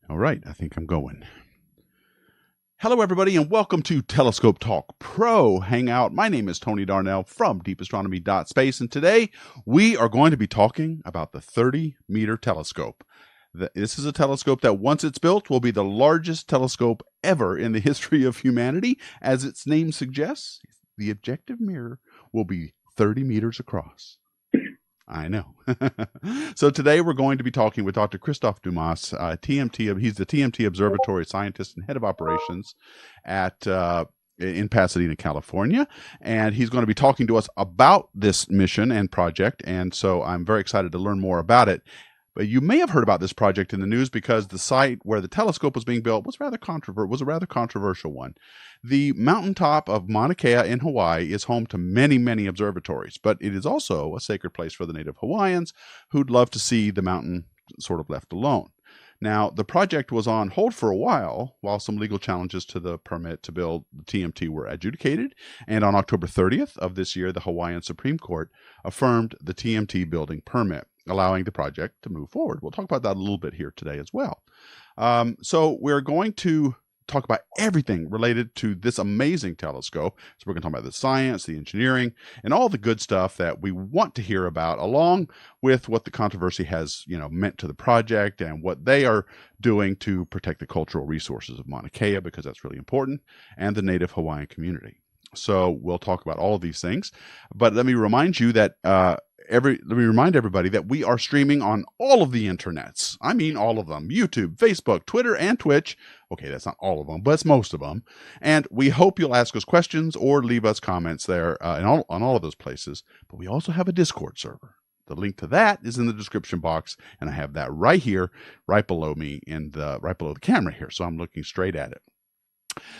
All right, I think I'm going. Hello, everybody, and welcome to Telescope Talk Pro Hangout. My name is Tony Darnell from deepastronomy.space, and today we are going to be talking about the 30-meter telescope. This is a telescope that, once it's built, will be the largest telescope ever in the history of humanity. As its name suggests, the objective mirror will be 30 meters across. I know. So today we're going to be talking with Dr. Christophe Dumas, TMT. He's the TMT Observatory scientist and head of operations at in Pasadena, California, and he's going to be talking to us about this mission and project. And so I'm very excited to learn more about it. But you may have heard about this project in the news because the site where the telescope was being built was a rather controversial one. The mountaintop of Mauna Kea in Hawaii is home to many, many observatories, but it is also a sacred place for the native Hawaiians who'd love to see the mountain sort of left alone. Now, the project was on hold for a while some legal challenges to the permit to build the TMT were adjudicated, and on October 30th of this year, the Hawaiian Supreme Court affirmed the TMT building permit, allowing the project to move forward. We'll talk about that a little bit here today as well. So we're going to talk about everything related to this amazing telescope. So we're going to talk about the science, the engineering, and all the good stuff that we want to hear about, along with what the controversy has, meant to the project and what they are doing to protect the cultural resources of Mauna Kea, because that's really important, and the native Hawaiian community. So we'll talk about all of these things. But let me remind you that let me remind everybody that we are streaming on all of the internets. I mean, all of them: YouTube, Facebook, Twitter, and Twitch. Okay, that's not all of them, but it's most of them. And we hope you'll ask us questions or leave us comments there on all of those places. But we also have a Discord server. The link to that is in the description box, and I have that right here, right below me, right below the camera here. So I'm looking straight at it.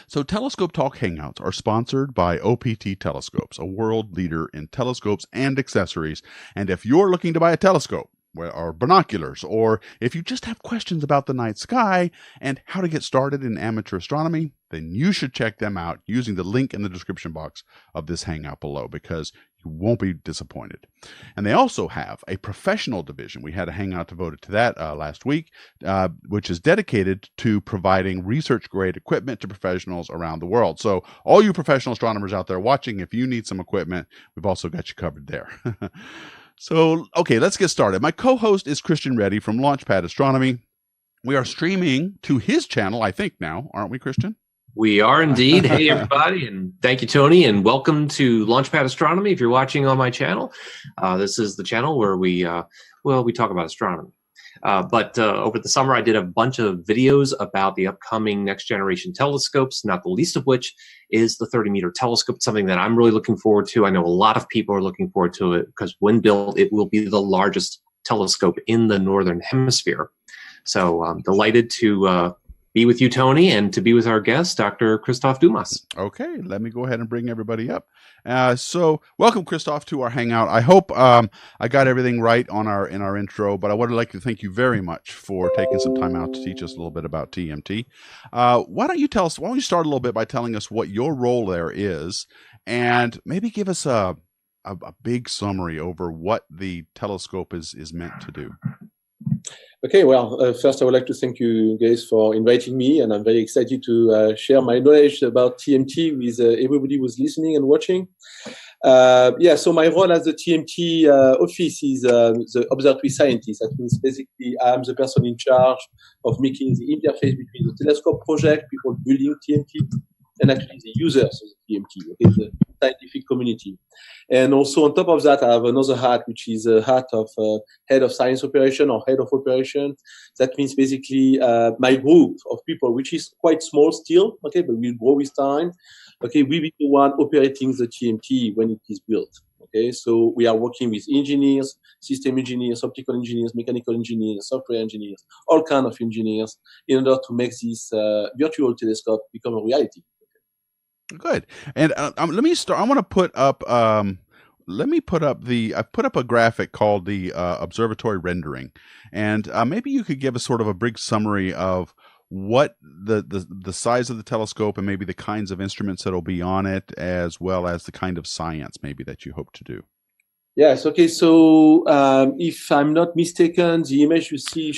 So Telescope Talk Hangouts are sponsored by OPT Telescopes, a world leader in telescopes and accessories. And if you're looking to buy a telescope or binoculars, or if you just have questions about the night sky and how to get started in amateur astronomy, then you should check them out using the link in the description box of this hangout below, because you won't be disappointed. And they also have a professional division. We had a hangout devoted to that last week, which is dedicated to providing research-grade equipment to professionals around the world. So all you professional astronomers out there watching, if you need some equipment, we've also got you covered there. So, okay, let's get started. My co-host is Christian Reddy from Launchpad Astronomy. We are streaming to his channel, I think now, aren't we, Christian? We are indeed. Hey, everybody, and thank you, Tony, and welcome to Launchpad Astronomy. If you're watching on my channel, this is the channel where we talk about astronomy. But over the summer, I did a bunch of videos about the upcoming next-generation telescopes, not the least of which is the 30-meter telescope, something that I'm really looking forward to. I know a lot of people are looking forward to it because when built, it will be the largest telescope in the Northern Hemisphere. So I'm delighted to be with you, Tony, and to be with our guest, Dr. Christophe Dumas. Okay, let me go ahead and bring everybody up. So welcome, Christophe, to our hangout. I hope I got everything right in our intro, but I would like to thank you very much for taking some time out to teach us a little bit about TMT. Why don't you start a little bit by telling us what your role there is, and maybe give us a big summary over what the telescope is meant to do. Okay, well, first I would like to thank you guys for inviting me, and I'm very excited to share my knowledge about TMT with everybody who's listening and watching. So my role as the TMT office is the observatory scientist. That means basically I'm the person in charge of making the interface between the telescope project, people building TMT, and actually the users of the TMT, okay, the scientific community. And also on top of that, I have another hat, which is a hat of head of science operation or head of operation. That means basically my group of people, which is quite small still, okay, but will grow with time. Okay, we will be the one operating the TMT when it is built. Okay, so we are working with engineers, system engineers, optical engineers, mechanical engineers, software engineers, all kinds of engineers, in order to make this virtual telescope become a reality. Good. And let me start. I want to put up. I've put up a graphic called the Observatory Rendering, and maybe you could give us sort of a brief summary of what the size of the telescope and maybe the kinds of instruments that'll be on it, as well as the kind of science maybe that you hope to do. Yes. Okay. So if I'm not mistaken, the image you see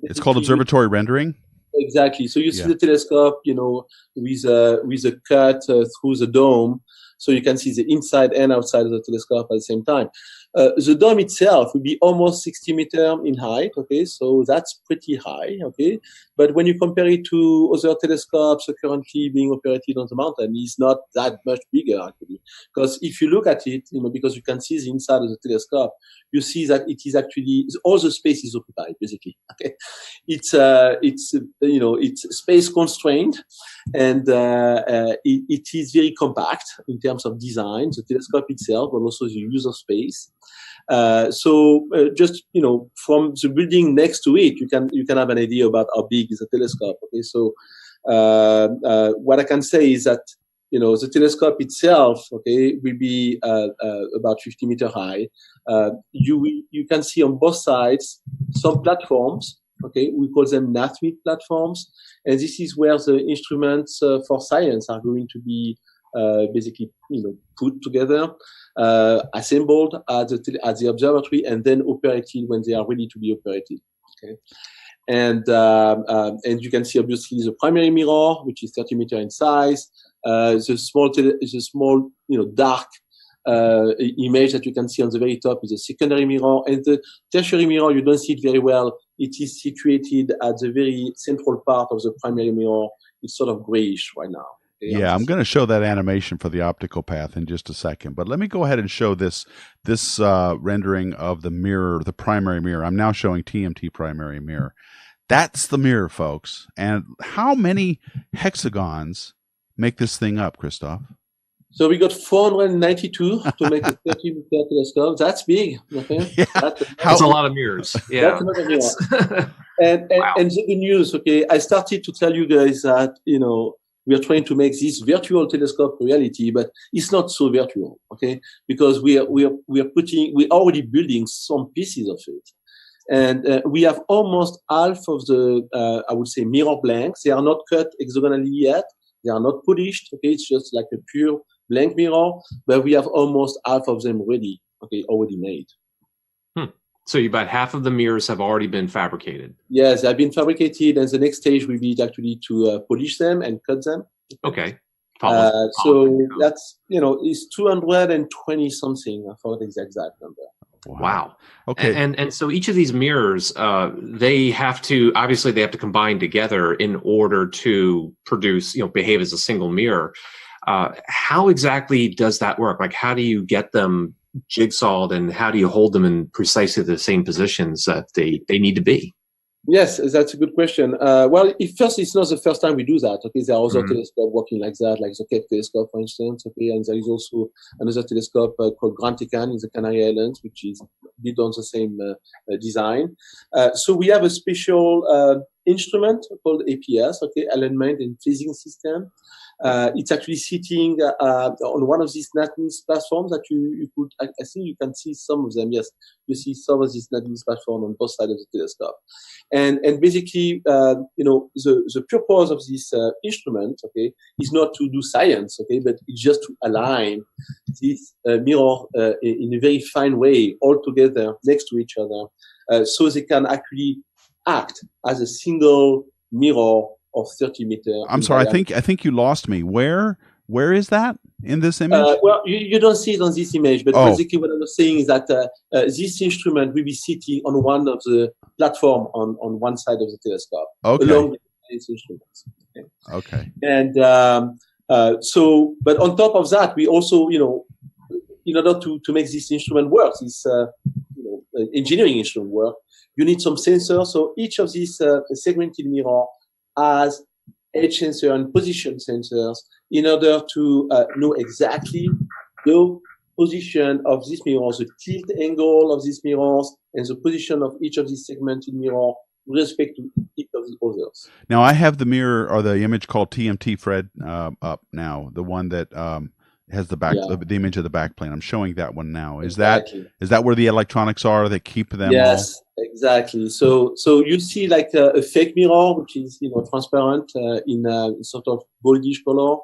It's called Observatory Rendering. Exactly. So you see the telescope, with a cut through the dome, so you can see the inside and outside of the telescope at the same time. The dome itself will be almost 60 meters in height. Okay, so that's pretty high. Okay, but when you compare it to other telescopes currently being operated on the mountain, it's not that much bigger actually. Because if you look at it, because you can see the inside of the telescope, you see that it is actually all the space is occupied basically. Okay, it's space constrained, and it is very compact in terms of design, the telescope itself, but also the use of space. Just from the building next to it, you can have an idea about how big is the telescope. Okay, so what I can say is that the telescope itself, okay, will be about 50 meters high. You can see on both sides some platforms. Okay, we call them NATMIT platforms, and this is where the instruments for science are going to be basically put together, assembled at the observatory, and then operated when they are ready to be operated. Okay, and you can see obviously the primary mirror, which is 30 meters in size. The small dark image that you can see on the very top is a secondary mirror, and the tertiary mirror, you don't see it very well. It is situated at the very central part of the primary mirror. It's sort of grayish right now. Okay, yeah, I'm going to show that animation for the optical path in just a second, but let me go ahead and show this rendering of the mirror, the primary mirror. I'm now showing TMT primary mirror. That's the mirror, folks. And how many hexagons make this thing up, Christoph? So we got 492 to make a 30-meter telescope. That's big. Okay, yeah. That's a lot of mirrors. Yeah, that's a lot of mirrors. and the good news. Okay, I started to tell you guys that we are trying to make this virtual telescope reality, but it's not so virtual. Okay, because we are already building some pieces of it. And we have almost half of the, I would say, mirror blanks. They are not cut hexagonally yet. They are not polished. Okay, it's just like a pure blank mirror, but we have almost half of them ready. Okay, already made. So about half of the mirrors have already been fabricated. Yes, they have been fabricated, and the next stage will be actually to polish them and cut them. Okay. So that's it's 220 something. I forgot the exact number. Wow. Okay. And so each of these mirrors, they have to combine together in order to produce, behave as a single mirror. How exactly does that work? Like, how do you get them jigsawed, and how do you hold them in precisely the same positions that they need to be? Yes, that's a good question. Well, it's not the first time we do that. Okay, there are other telescopes working like that, like the Keck telescope, for instance. Okay, and there is also another telescope called Grand Tecan in the Canary Islands, which is built on the same design. So we have a special instrument called APS, okay, Alignment and Phasing System. It's actually sitting on one of these NatMIS platforms that you could, I think you can see some of them. Yes, you see some of these NatMIS platforms on both sides of the telescope. And basically, the purpose of this instrument, okay, is not to do science, okay, but it's just to align this mirror in a very fine way, all together next to each other, so they can actually act as a single mirror of 30 meters. I'm sorry, I think you lost me. Where is that in this image? Well, you don't see it on this image, but basically what I was saying is that this instrument will be sitting on one of the platform on one side of the telescope, along with these instruments. Okay. And but on top of that, we also, in order to make this instrument work, this engineering instrument work, you need some sensors. So each of these segmented mirror has edge sensor and position sensors in order to know exactly the position of these mirrors, the tilt angle of these mirrors, and the position of each of these segmented mirrors with respect to each of the others. Now, I have the mirror or the image called TMT, Fred, up now, the one that has the back, the image of the backplane. I'm showing that one now. Is that where the electronics are? They keep them. Yes, exactly. So you see like a fake mirror, which is transparent in a sort of goldish color,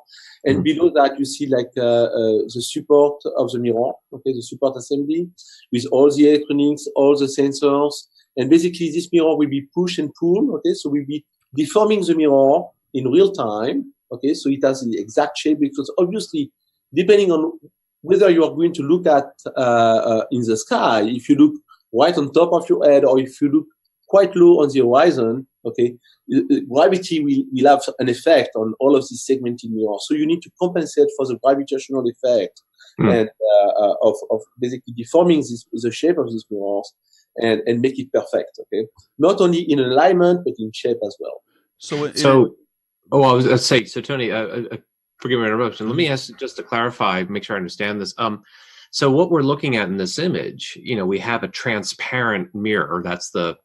and below that you see like the support of the mirror. Okay, the support assembly with all the electronics, all the sensors, And basically, this mirror will be push and pull. Okay, so we'll be deforming the mirror in real time. Okay, so it has the exact shape, because obviously, depending on whether you are going to look at in the sky, if you look right on top of your head, or if you look quite low on the horizon, okay, gravity will have an effect on all of these segmented mirrors. So you need to compensate for the gravitational effect and of basically deforming the shape of these mirrors and make it perfect. Okay, not only in alignment but in shape as well. I was going to say, so Tony, forgive my interruption. Let me ask just to clarify, make sure I understand this. So what we're looking at in this image, we have a transparent mirror. That's the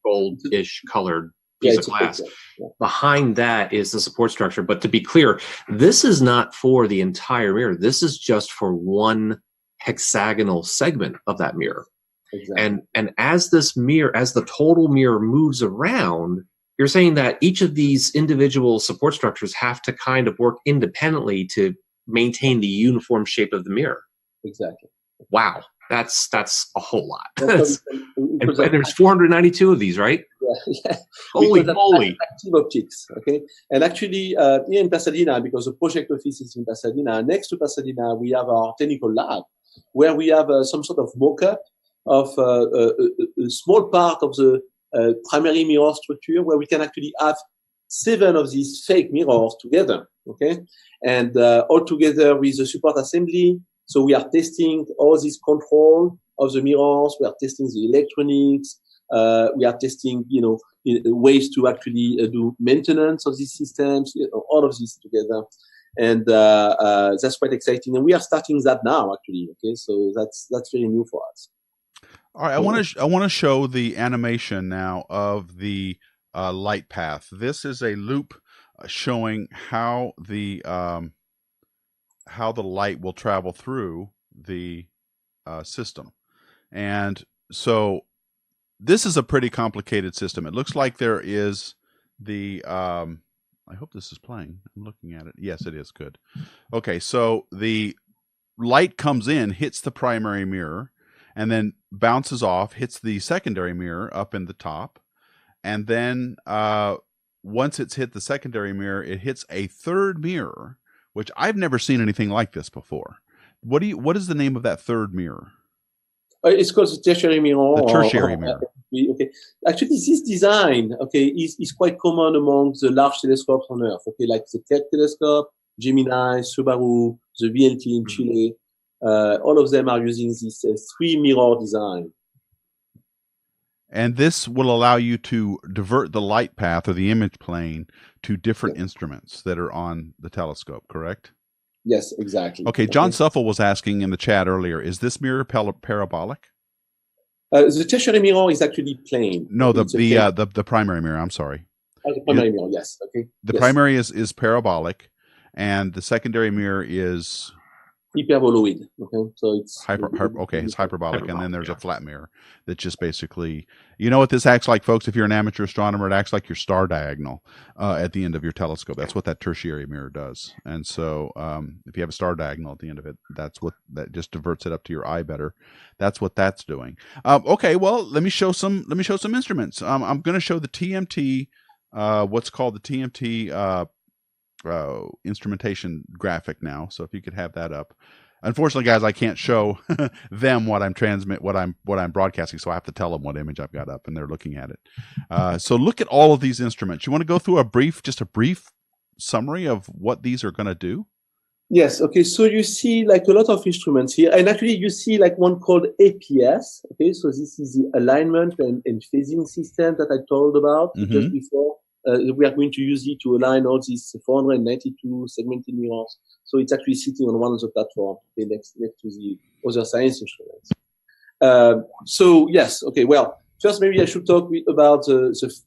goldish colored piece of glass. Yeah. Behind that is the support structure. But to be clear, this is not for the entire mirror. This is just for one hexagonal segment of that mirror. Exactly. And as the total mirror moves around, you're saying that each of these individual support structures have to kind of work independently to maintain the uniform shape of the mirrre. Exactly. Wow, that's a whole lot. And there's 492 of these, right? Yeah. Holy moly! Active optics. Okay, and actually here in Pasadena, because the project office is in Pasadena, next to Pasadena we have our technical lab, where we have some sort of mock-up of a small part of the primary mirror structure, where we can actually have 7 of these fake mirrors together, okay? And all together with the support assembly. So we are testing all this control of the mirrors. We are testing the electronics. We are testing, ways to actually do maintenance of these systems, all of this together. And that's quite exciting. And we are starting that now, actually, okay? So that's very new for us. All right, I want to show the animation now of the light path. This is a loop showing how the light will travel through the system, and so this is a pretty complicated system. It looks like there is the. I hope this is playing. I'm looking at it. Yes, it is. Good. Okay, so the light comes in, hits the primary mirror, and then bounces off, hits the secondary mirror up in the top. And then once it's hit the secondary mirror, it hits a third mirror, which I've never seen anything like this before. What is the name of that third mirror? It's called the tertiary mirror. The tertiary mirror. Okay. Actually, this design, okay, is quite common among the large telescopes on Earth. Okay, like the Keck telescope, Gemini, Subaru, the VLT in Chile. All of them are using this 3-mirror design. And this will allow you to divert the light path or the image plane to different instruments that are on the telescope, correct? Yes, exactly. Okay, John Suffel was asking in the chat earlier, is this mirror parabolic? The tertiary mirror is actually plane. No, the primary mirror, I'm sorry. The primary mirror, yes. Okay. The primary is parabolic, and the secondary mirror is hyperboloid. Okay, so it's it's hyperbolic, and then there's a flat mirror that just basically, what this acts like, folks. If you're an amateur astronomer, it acts like your star diagonal at the end of your telescope. That's what that tertiary mirror does. And so, if you have a star diagonal at the end of it, that just diverts it up to your eye better. That's what that's doing. Okay, well, let me show some instruments. I'm going to show the TMT, what's called the TMT. Instrumentation graphic now. So if you could have that up. Unfortunately, guys, I can't show them what I'm broadcasting, so I have to tell them what image I've got up, and they're looking at it. So look at all of these instruments. You want to go through a brief summary of what these are going to do? Yes. Okay. So you see like a lot of instruments here, and actually you see like one called APS. Okay. So this is the alignment and phasing system that I told about just before. We are going to use it to align all these 492 segmented mirrors. So it's actually sitting on one of the platforms next to the other science instruments. So yes, okay. Well, first maybe I should talk about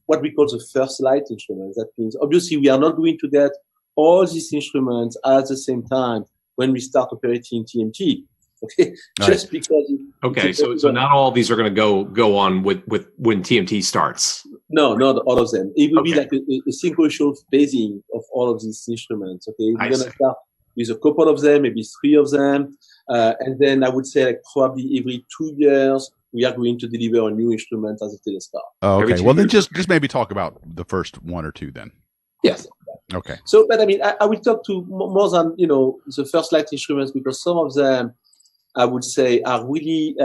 what we call the first light instruments. That means obviously we are not going to get all these instruments at the same time when we start operating TMT. Okay, just because. Okay, so not all of these are going to go on with when TMT starts. No, not all of them. It will be like a sequential phasing of all of these instruments. Okay, we're going to start with a couple of them, maybe 3 of them, and then I would say like probably every 2 years we are going to deliver a new instrument as a telescope. Oh, Every okay. 2 Well, then years. just maybe talk about the first one or two then. Yes. Okay. So, but I mean, I will talk to more than, the first light instruments, because some of them, I would say, are really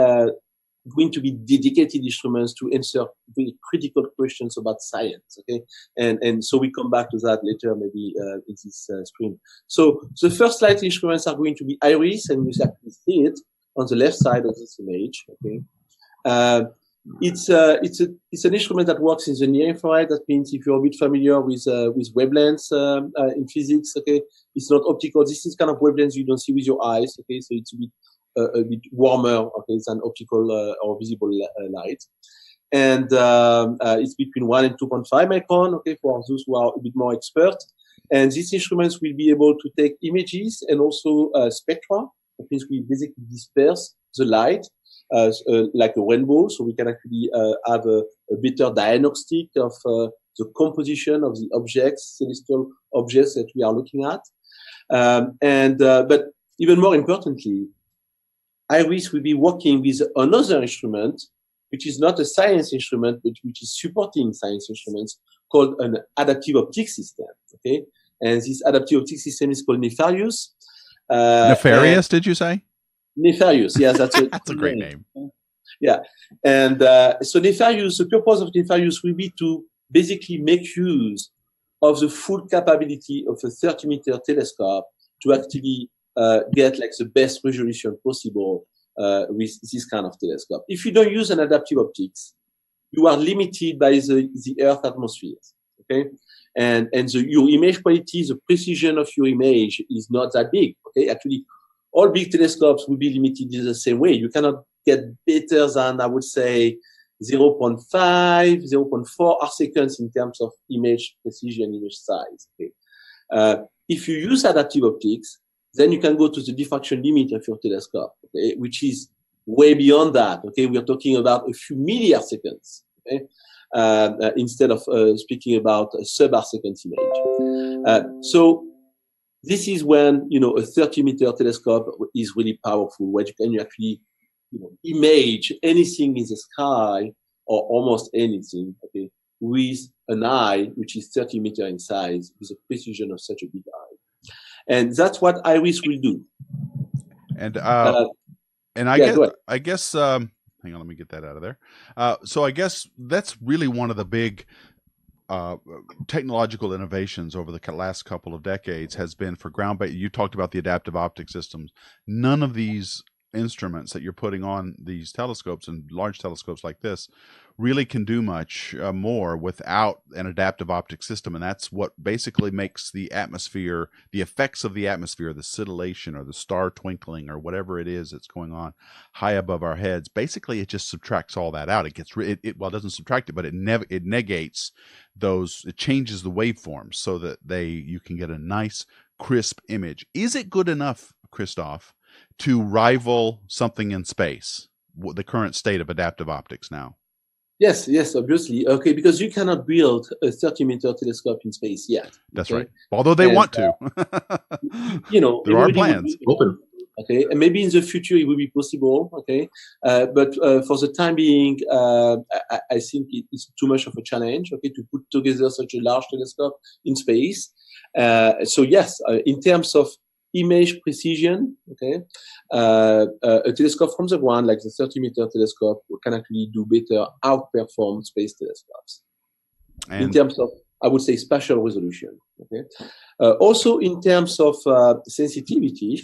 going to be dedicated instruments to answer very critical questions about science. Okay, and so we come back to that later, maybe in this screen. So the first light instruments are going to be IRIS, and you actually see it on the left side of this image. Okay, it's an instrument that works in the near infrared. That means if you're a bit familiar with wavelengths in physics, okay, it's not optical. This is kind of wavelengths you don't see with your eyes. Okay, so it's a bit warmer, okay, than optical or visible light. And it's between 1 and 2.5 micron, okay, for those who are a bit more expert. And these instruments will be able to take images and also spectra. That means we basically disperse the light like a rainbow, so we can actually have a better diagnostic of the composition of the objects, celestial objects that we are looking at. But even more importantly, IRIS will be working with another instrument, which is not a science instrument, but which is supporting science instruments, called an adaptive optics system. Okay, and this adaptive optics system is called Nefarious. Nefarious, did you say? Nefarious, yes, that's That's a great name. Yeah, and so Nefarious, the purpose of Nefarious will be to basically make use of the full capability of a 30-meter telescope to actually get like the best resolution possible with this kind of telescope. If you don't use an adaptive optics, you are limited by the Earth atmosphere. Okay, and your image quality, the precision of your image is not that big. Okay, actually, all big telescopes will be limited in the same way. You cannot get better than, I would say, 0.5, 0.4 arcseconds in terms of image precision, image size. Okay, if you use adaptive optics, then you can go to the diffraction limit of your telescope, okay, which is way beyond that. Okay, we are talking about a few milliarseconds, okay, instead of speaking about a sub-arcseconds image. So this is when a 30-meter telescope is really powerful, where you can actually image anything in the sky or almost anything, okay, with an eye which is 30 meters in size, with the precision of such a big eye. And that's what IRIS will do. And I guess hang on, let me get that out of there. So I guess that's really one of the big technological innovations over the last couple of decades has been for ground-based. You talked about the adaptive optic systems. None of these instruments that you're putting on these telescopes and large telescopes like this really can do much more without an adaptive optic system, and that's what basically makes the atmosphere, the effects of the atmosphere, the scintillation or the star twinkling or whatever it is that's going on high above our heads. Basically, it just subtracts all that out. It gets well, it doesn't subtract it, but it negates those. It changes the waveforms so that you can get a nice crisp image. Is it good enough, Christoph, to rival something in space, the current state of adaptive optics now? Yes, obviously. Okay, because you cannot build a 30-meter telescope in space yet. That's right. Although they want to. There are plans. Open. Okay, and maybe in the future it will be possible. Okay, but for the time being, I think it's too much of a challenge. Okay, to put together such a large telescope in space. So yes, in terms of image precision, okay, a telescope from the ground, like the 30-meter telescope, can actually do better, outperform space telescopes. And in terms of, I would say, spatial resolution. Okay, also in terms of sensitivity,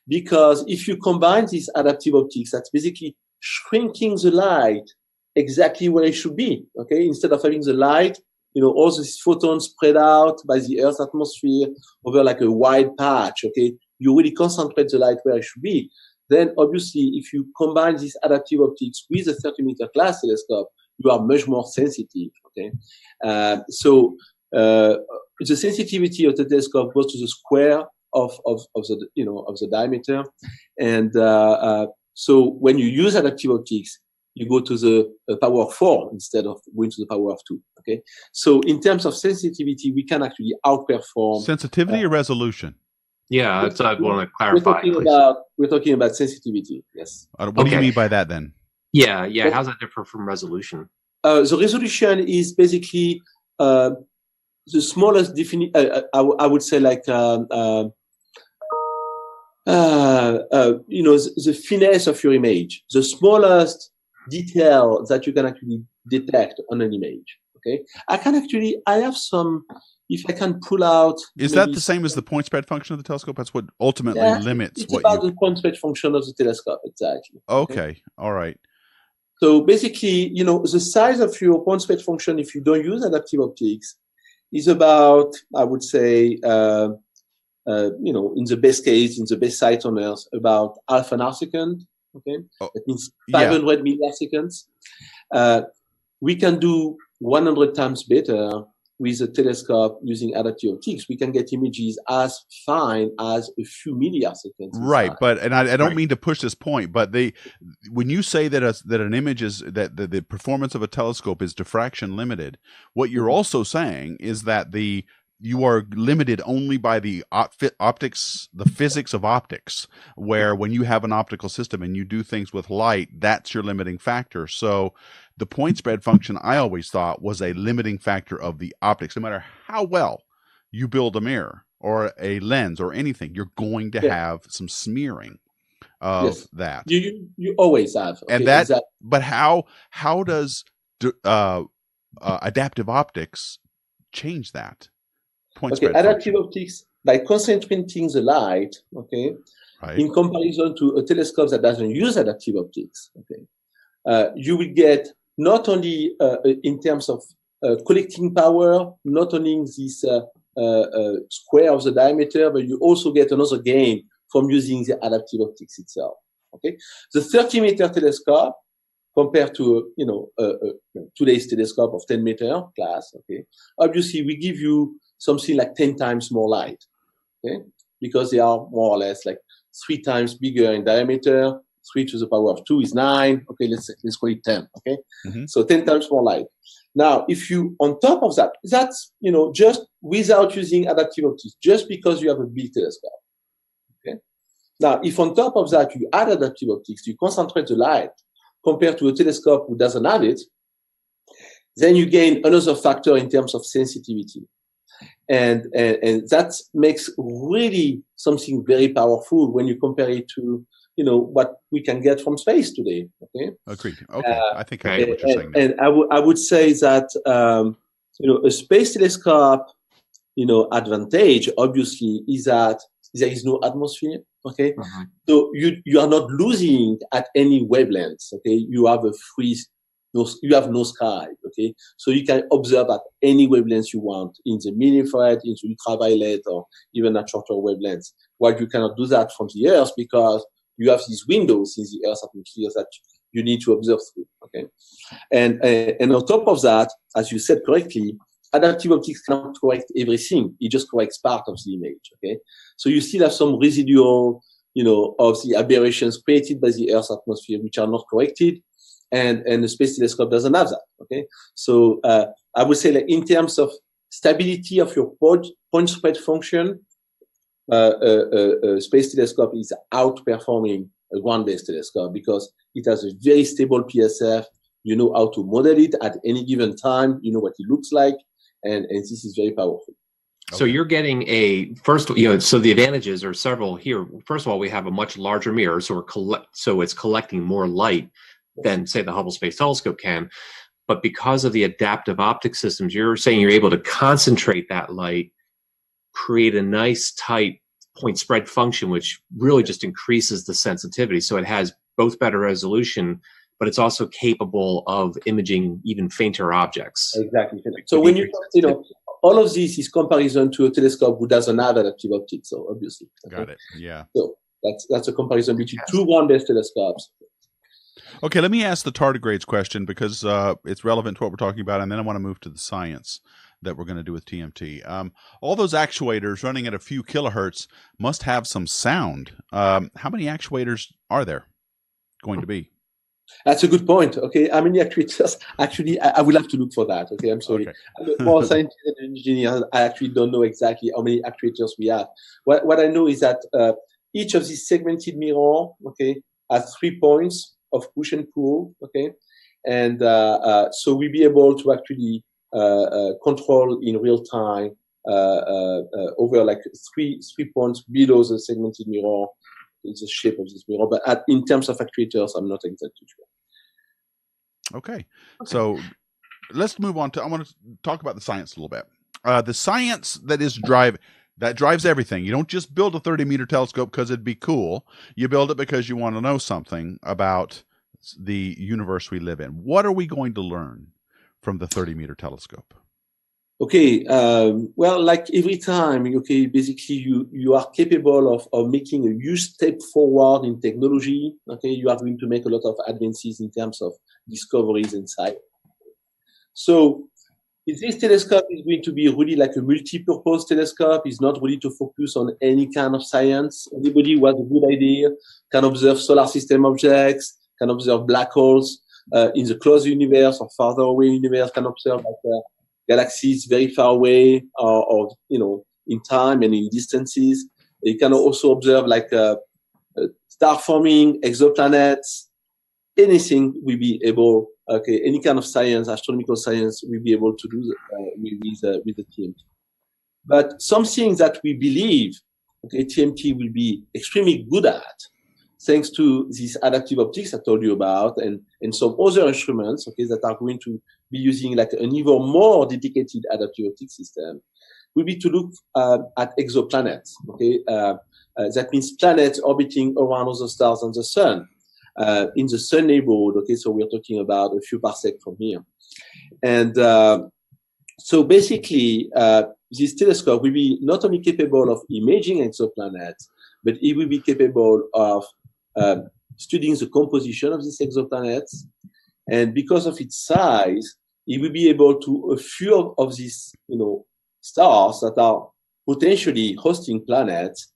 because if you combine these adaptive optics, that's basically shrinking the light exactly where it should be. Okay, instead of having the light, all these photons spread out by the Earth's atmosphere over like a wide patch, okay? You really concentrate the light where it should be. Then, obviously, if you combine these adaptive optics with a 30-meter class telescope, you are much more sensitive, okay? So the sensitivity of the telescope goes to the square of the diameter. And so when you use adaptive optics, you go to the power of 4 instead of going to the power of 2. Okay, so in terms of sensitivity, we can actually outperform sensitivity or resolution. Yeah, that's what I want to clarify. We're talking about sensitivity. Yes. What do you mean by that then? Yeah. How's that differ from resolution? The resolution is basically the smallest I would say like the finesse of your image, the smallest detail that you can actually detect on an image. Okay, I have some. If I can pull out, is that the same as the point spread function of the telescope? That's what ultimately limits it's what about the point spread function of the telescope, exactly. Okay, all right. So basically, the size of your point spread function, if you don't use adaptive optics, is about, I would say, in the best case, in the best site on Earth, about half an arcsecond. Okay, that means 500 milliarcseconds. We can do 100 times better with a telescope using adaptive optics. We can get images as fine as a few milliarseconds. Right, but I don't mean to push this point, but when you say that an image is that the performance of a telescope is diffraction limited, what you're also saying is that you are limited only by the optics, the physics of optics, where when you have an optical system and you do things with light, that's your limiting factor. So the point spread function, I always thought, was a limiting factor of the optics. No matter how well you build a mirror or a lens or anything, you're going to have some smearing of that. You always have. Okay, and that, exactly. But how does adaptive optics change that? Adaptive optics, by concentrating the light, in comparison to a telescope that doesn't use adaptive optics, you will get not only in terms of collecting power, not only this square of the diameter, but you also get another gain from using the adaptive optics itself. Okay, the 30-meter telescope compared to today's telescope of 10-meter class. Okay, obviously we give you something like 10 times more light, because they are more or less like 3 times bigger in diameter. 3 to the power of 2 is 9. Okay, let's call it 10. Okay, so 10 times more light. Now, if you on top of that, that's just without using adaptive optics, just because you have a big telescope. Okay. Now, if on top of that you add adaptive optics, you concentrate the light compared to a telescope who doesn't have it, then you gain another factor in terms of sensitivity. And that makes really something very powerful when you compare it to what we can get from space today. Okay. Agreed. Okay. I think I get what you're saying now. And I would say that a space telescope advantage obviously is that there is no atmosphere. Okay. So you are not losing at any wavelengths. Okay. You have you have no sky, okay? So you can observe at any wavelengths you want, in the mini-infrared, into ultraviolet, or even at shorter wavelengths. While you cannot do that from the Earth because you have these windows in the Earth's atmosphere that you need to observe through, okay? And on top of that, as you said correctly, adaptive optics cannot correct everything. It just corrects part of the image, okay? So you still have some residual, of the aberrations created by the Earth's atmosphere which are not corrected. And the space telescope doesn't have that. Okay, so I would say, like, in terms of stability of your point spread function, space telescope is outperforming a ground-based telescope because it has a very stable PSF. You know how to model it at any given time. You know what it looks like, and this is very powerful. So you're getting so the advantages are several here. First of all, we have a much larger mirror, so it's collecting more light than, say, the Hubble Space Telescope can. But because of the adaptive optic systems, you're saying you're able to concentrate that light, create a nice tight point spread function, which really just increases the sensitivity. So it has both better resolution, but it's also capable of imaging even fainter objects. Exactly. So when all of this is comparison to a telescope who doesn't have adaptive optics, so obviously. Got it. Yeah. So that's a comparison between two ground-based telescopes. Okay, let me ask the tardigrades question because it's relevant to what we're talking about, and then I want to move to the science that we're going to do with TMT. All those actuators running at a few kilohertz must have some sound. How many actuators are there going to be? That's a good point. Okay, how many actuators? Actually, I will have to look for that. Okay, I'm sorry. Okay. I'm more scientist than engineer. I actually don't know exactly how many actuators we have. What I know is that each of these segmented mirror, has 3 points push and pull, okay? And so we'll be able to actually control in real time over like three points below the segmented mirror. It's the shape of this mirror, but in terms of actuators, I'm not exactly sure. Okay. So let's move on to, I want to talk about the science a little bit. The science that drives everything. You don't just build a 30-meter telescope because it'd be cool. You build it because you want to know something about the universe we live in. What are we going to learn from the 30-meter telescope? Okay, well, like every time, okay, basically you are capable of making a huge step forward in technology. Okay, you are going to make a lot of advances in terms of discoveries and science. So this telescope is going to be really like a multi-purpose telescope. It's not really to focus on any kind of science. Anybody who has a good idea can observe solar system objects, can observe black holes in the close universe or farther away universe, can observe like galaxies very far away or in time and in distances. You can also observe like star forming, exoplanets, anything will be able, okay, any kind of science, astronomical science, will be able to do with the TMT. But something that we believe, okay, TMT will be extremely good at, thanks to these adaptive optics I told you about, and some other instruments, okay, that are going to be using like an even more dedicated adaptive optics system, will be to look at exoplanets. Okay, that means planets orbiting around other stars than the sun, in the sun neighborhood. Okay, so we're talking about a few parsecs from here, and so basically, this telescope will be not only capable of imaging exoplanets, but it will be capable of studying the composition of these exoplanets, and because of its size, it will be able to a few of these, stars that are potentially hosting planets,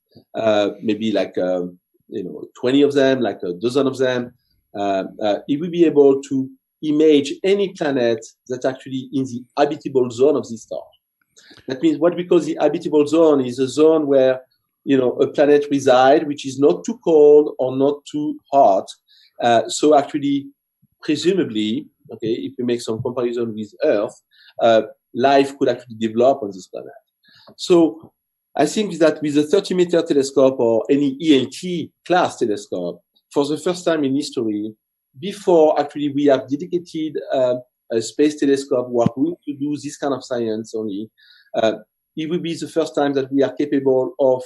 maybe like 20 of them, like a dozen of them. It will be able to image any planet that's actually in the habitable zone of this star. That means what we call the habitable zone is a zone where a planet resides, which is not too cold or not too hot. So actually, presumably, okay, if we make some comparison with Earth, life could actually develop on this planet. So I think that with a 30-meter telescope or any ELT class telescope, for the first time in history, before actually we have dedicated a space telescope who are going to do this kind of science only, it will be the first time that we are capable of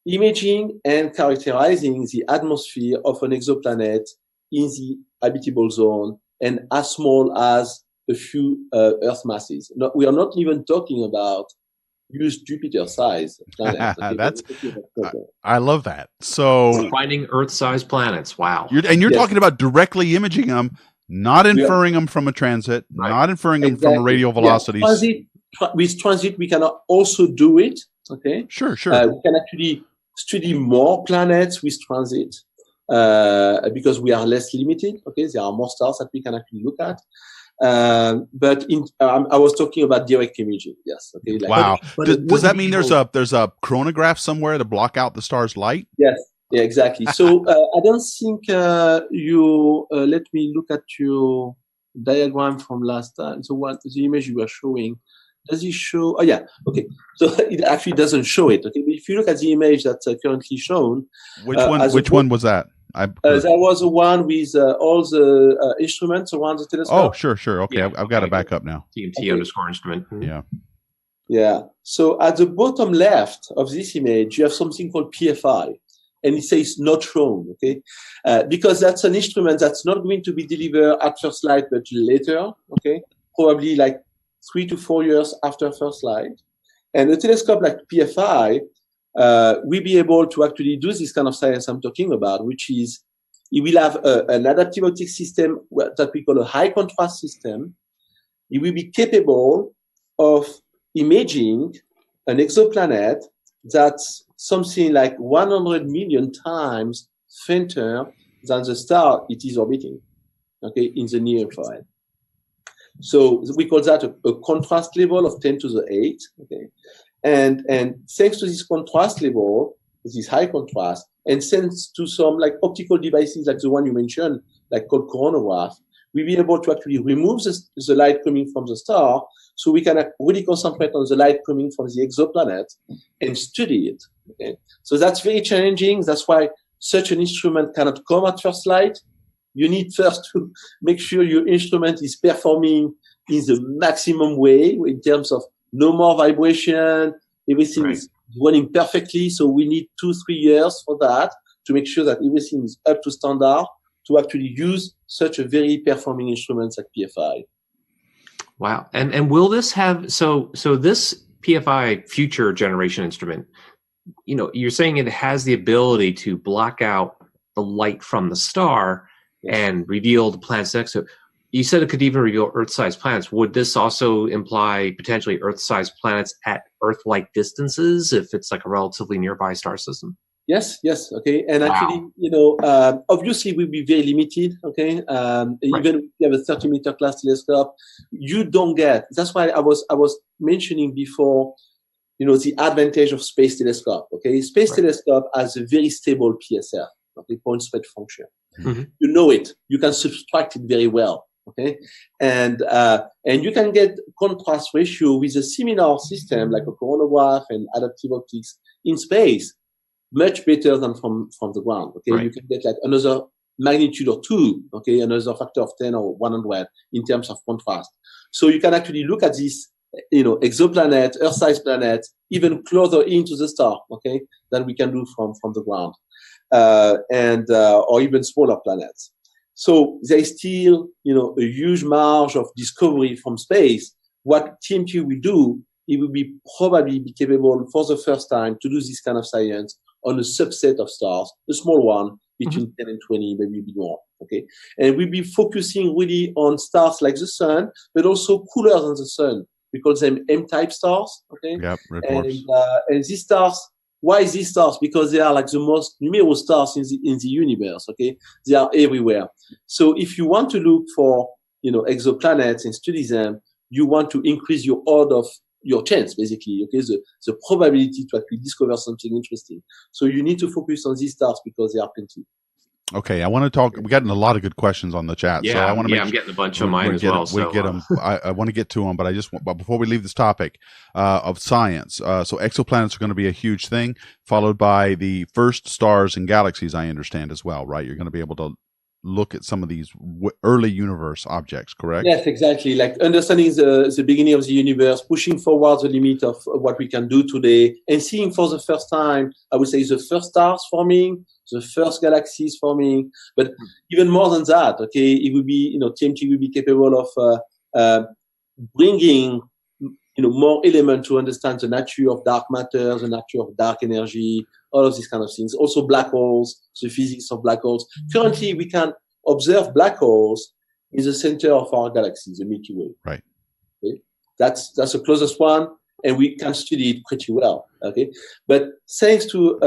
imaging and characterizing the atmosphere of an exoplanet in the habitable zone and as small as a few Earth masses. No, we are not even talking about huge Jupiter-sized planets. I love that. So finding Earth-sized planets. Wow. You're talking about directly imaging them, not inferring them from a transit, Right. not inferring them from a radial velocity. With transit, we can also do it. Okay. Sure. We can actually study more planets with transit because we are less limited. Okay, there are more stars that we can actually look at. But I was talking about direct imaging. Yes. Okay. Like, wow. Does that mean there's a chronograph somewhere to block out the star's light? Yes. Yeah. Exactly. So I don't think you. Let me look at your diagram from last time. So what the image you were showing? Does it show? Oh yeah. Okay. So it actually doesn't show it. Okay. But if you look at the image that's currently shown, which one was that? That was the one with all the instruments around the telescope. Oh, sure. Okay, yeah, I've got it back up now. TMT underscore instrument. Yeah. Yeah. So at the bottom left of this image, you have something called PFI, and it says not shown. Okay, because that's an instrument that's not going to be delivered at first light, but later. Okay, probably like 3 to 4 years after first light, and a telescope like PFI. We'll be able to actually do this kind of science I'm talking about, which is it will have an adaptive optics system that we call a high contrast system. It will be capable of imaging an exoplanet that's something like 100 million times fainter than the star it is orbiting, okay, in the near infrared. So we call that a contrast level of 10 to the 8, okay? And thanks to this contrast level, this high contrast and sends to some like optical devices like the one you mentioned, like called coronagraph, we'll be able to actually remove the light coming from the star, so we can really concentrate on the light coming from the exoplanet and study it. Okay? So that's very challenging. That's why such an instrument cannot come at first light. You need first to make sure your instrument is performing in the maximum way in terms of no more vibration, everything is running perfectly. So we need 2-3 years for that to make sure that everything is up to standard to actually use such a very performing instrument like PFI. Wow. And will this have, so this PFI future generation instrument, you know, you're saying it has the ability to block out the light from the star and reveal the planets next to it. You said it could even reveal Earth-sized planets. Would this also imply potentially Earth-sized planets at Earth-like distances if it's like a relatively nearby star system? Yes. Okay. And actually, you know, obviously we'll be very limited. Okay. Even if you have a 30-meter class telescope, you don't get, that's why I was mentioning before, you know, the advantage of space telescope. Okay. Space telescope has a very stable PSR, okay, point spread function. Mm-hmm. You know it, you can subtract it very well. Okay. And you can get contrast ratio with a similar system like a coronagraph and adaptive optics in space much better than from the ground. Okay. You can get like another magnitude or 2, okay, another factor of 10 or 100 in terms of contrast. So you can actually look at this, you know, exoplanet, Earth-sized planet, even closer into the star, okay, than we can do from the ground, or even smaller planets. So there is still, you know, a huge margin of discovery from space. What TMT will do, it will probably be capable for the first time to do this kind of science on a subset of stars, a small one, between 10 and 20, maybe a bit more, okay? And we'll be focusing really on stars like the sun, but also cooler than the sun. We call them M-type stars, okay? Yep, and these stars, why these stars? Because they are like the most numerous stars in the universe, okay? They are everywhere. So if you want to look for, you know, exoplanets and study them, you want to increase your odds of your chance, basically, okay, the probability to actually discover something interesting. So you need to focus on these stars because they are plenty. Okay, I want to talk. We got a lot of good questions on the chat, so I want to make. I'm getting a bunch of mine as well. We get them. I want to get to them, but but before we leave this topic of science, so exoplanets are going to be a huge thing, followed by the first stars and galaxies. I understand as well, right? You're going to be able to look at some of these early universe objects, correct? Yes, exactly. Like understanding the beginning of the universe, pushing forward the limit of what we can do today, and seeing for the first time, I would say, the first stars forming, the first galaxies forming. But even more than that, okay, it will be, you know, TMT will be capable of bringing, you know, more elements to understand the nature of dark matter, the nature of dark energy, all of these kind of things. Also black holes, the physics of black holes. Currently, we can observe black holes in the center of our galaxy, the Milky Way. Right. Okay? That's the closest one, and we can study it pretty well. Okay. But thanks to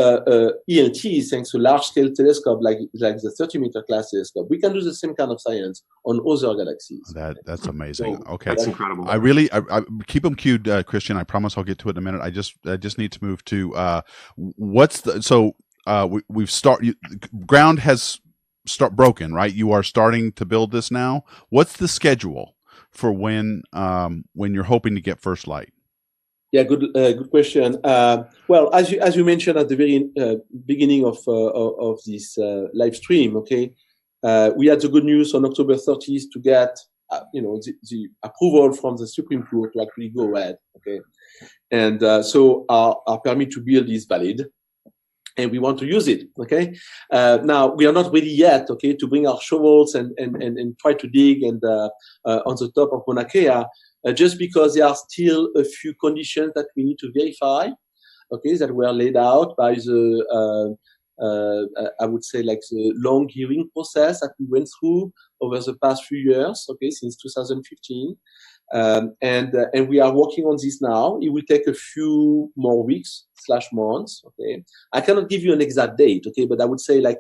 ELT, thanks to large-scale telescope like the 30-meter class telescope, we can do the same kind of science on other galaxies. That's amazing. So, okay, that's incredible. I keep them queued, Christian. I promise I'll get to it in a minute. I just need to move to what's the ground has broken, right? You are starting to build this now. What's the schedule for when you're hoping to get first light? Yeah, good question. Well, as you mentioned at the very beginning of this live stream, okay, we had the good news on October 30th to get the approval from the Supreme Court to actually go ahead, okay, and so our permit to build is valid, and we want to use it, okay. Now we are not ready yet, okay, to bring our shovels and try to dig and on the top of Mauna Kea. Just because there are still a few conditions that we need to verify, okay, that were laid out by the, I would say, like the long hearing process that we went through over the past few years, okay, since 2015. And we are working on this now. It will take a few more weeks/months, okay. I cannot give you an exact date, okay, but I would say like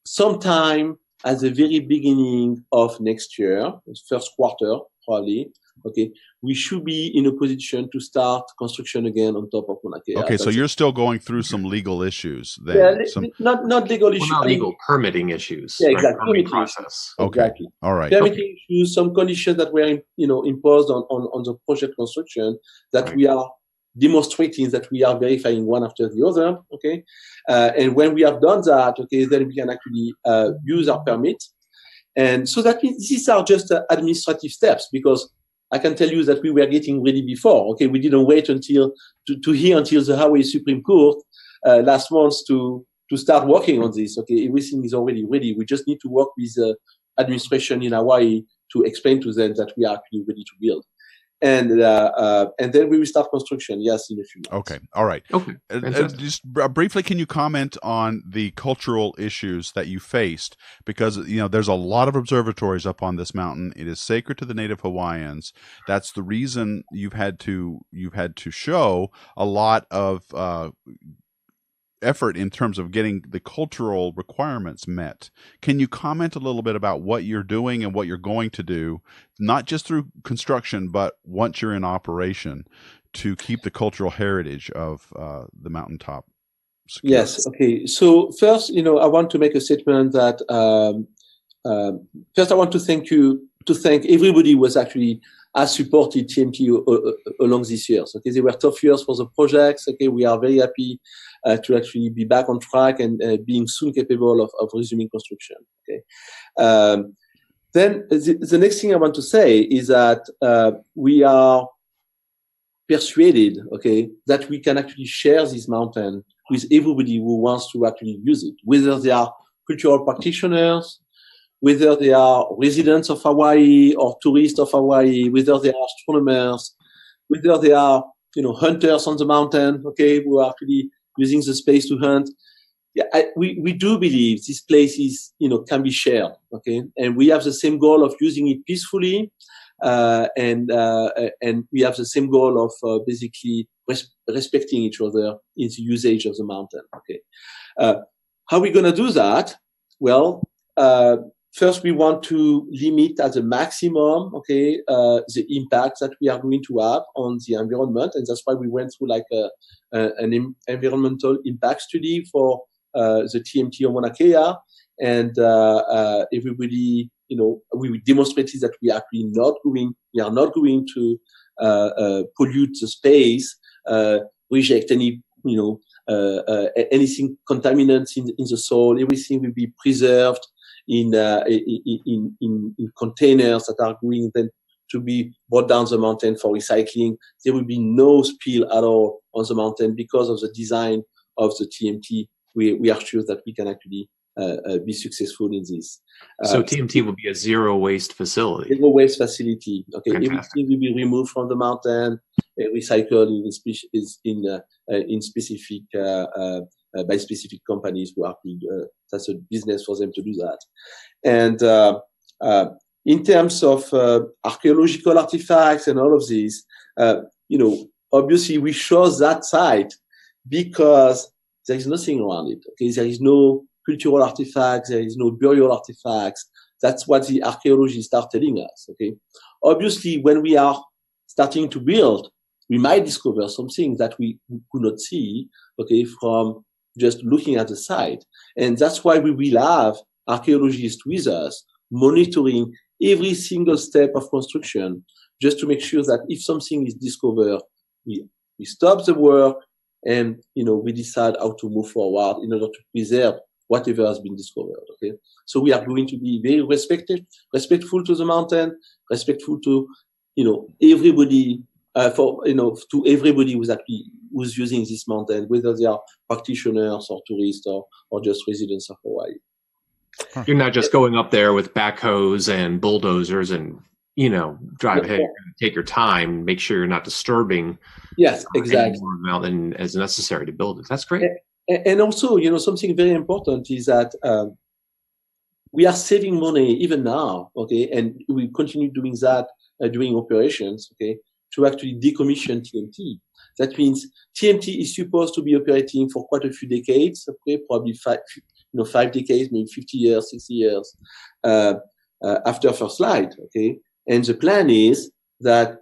sometime at the very beginning of next year, first quarter, probably, okay, we should be in a position to start construction again on top of Mauna Kea. Okay, so you're still going through some legal issues then. Yeah, not legal issues. Well, not legal, permitting issues. Yeah, right? exactly. Permitting process. Okay. Exactly. All right. Permitting issues, some conditions that were imposed on the project construction that we are demonstrating, that we are verifying one after the other. Okay, and when we have done that, okay, then we can actually use our permit. And so that means these are just administrative steps, because I can tell you that we were getting ready before. Okay, we didn't wait until the Hawaii Supreme Court last month to start working on this. Okay, everything is already ready. We just need to work with the administration in Hawaii to explain to them that we are actually ready to build. And then we will start construction, yes, in a few months. Okay, all right. Okay. Just briefly, can you comment on the cultural issues that you faced? Because there's a lot of observatories up on this mountain. It is sacred to the Native Hawaiians. That's the reason you've had to show a lot of effort in terms of getting the cultural requirements met. Can you comment a little bit about what you're doing and what you're going to do, not just through construction, but once you're in operation, to keep the cultural heritage of the mountaintop secure? Yes. Okay. So first, I want to make a statement that first I want to thank everybody who was actually has supported TMT along these years. Okay, they were tough years for the projects. Okay, we are very happy to actually be back on track and being soon capable of resuming construction. Okay, then the next thing I want to say is that we are persuaded, okay, that we can actually share this mountain with everybody who wants to actually use it, whether they are cultural practitioners, whether they are residents of Hawaii or tourists of Hawaii, whether they are astronomers, whether they are, hunters on the mountain, okay, who are actually using the space to hunt. Yeah, we do believe this place is, can be shared, okay, and we have the same goal of using it peacefully, and we have the same goal of basically respecting each other in the usage of the mountain. Okay, how are we going to do that? Well, first, we want to limit at the maximum, okay, the impact that we are going to have on the environment, and that's why we went through like an environmental impact study for the TMT on Mauna Kea, and everybody, we demonstrated that we are not going to pollute the space, reject any, anything contaminants in the soil. Everything will be preserved in containers that are going then to be brought down the mountain for recycling. There will be no spill at all on the mountain because of the design of the TMT. We are sure that we can actually be successful in this. So TMT will be a zero waste facility. Zero waste facility. Okay, Fantastic. Everything will be removed from the mountain, recycled in specific by specific companies who are that's a business for them to do that. And in terms of archaeological artifacts and all of these, obviously we chose that site because there is nothing around it. Okay, there is no cultural artifacts, there is no burial artifacts. That's what the archaeologists are telling us. Okay, obviously when we are starting to build, we might discover something that we could not see. Okay, from just looking at the site, and that's why we will have archaeologists with us monitoring every single step of construction, just to make sure that if something is discovered, we stop the work and we decide how to move forward in order to preserve whatever has been discovered. Okay, so we are going to be very respectful to the mountain, respectful to everybody, to everybody who's using this mountain, whether they are practitioners or tourists or just residents of Hawaii. You're not just going up there with backhoes and bulldozers and drive ahead. You're going to take your time, make sure you're not disturbing. Yes, exactly. More mountain as necessary to build it. That's great. And also, something very important is that we are saving money even now. Okay, and we continue doing that during operations. Okay, to actually decommission TMT. That means TMT is supposed to be operating for quite a few decades. Okay, probably 5 decades, maybe 50 years, 60 years after first light. Okay, and the plan is that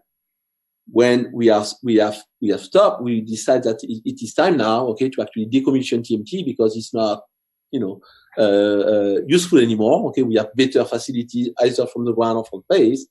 when we have stopped, we decide that it is time now, okay, to actually decommission TMT because it's not, useful anymore. Okay, we have better facilities either from the ground or from space.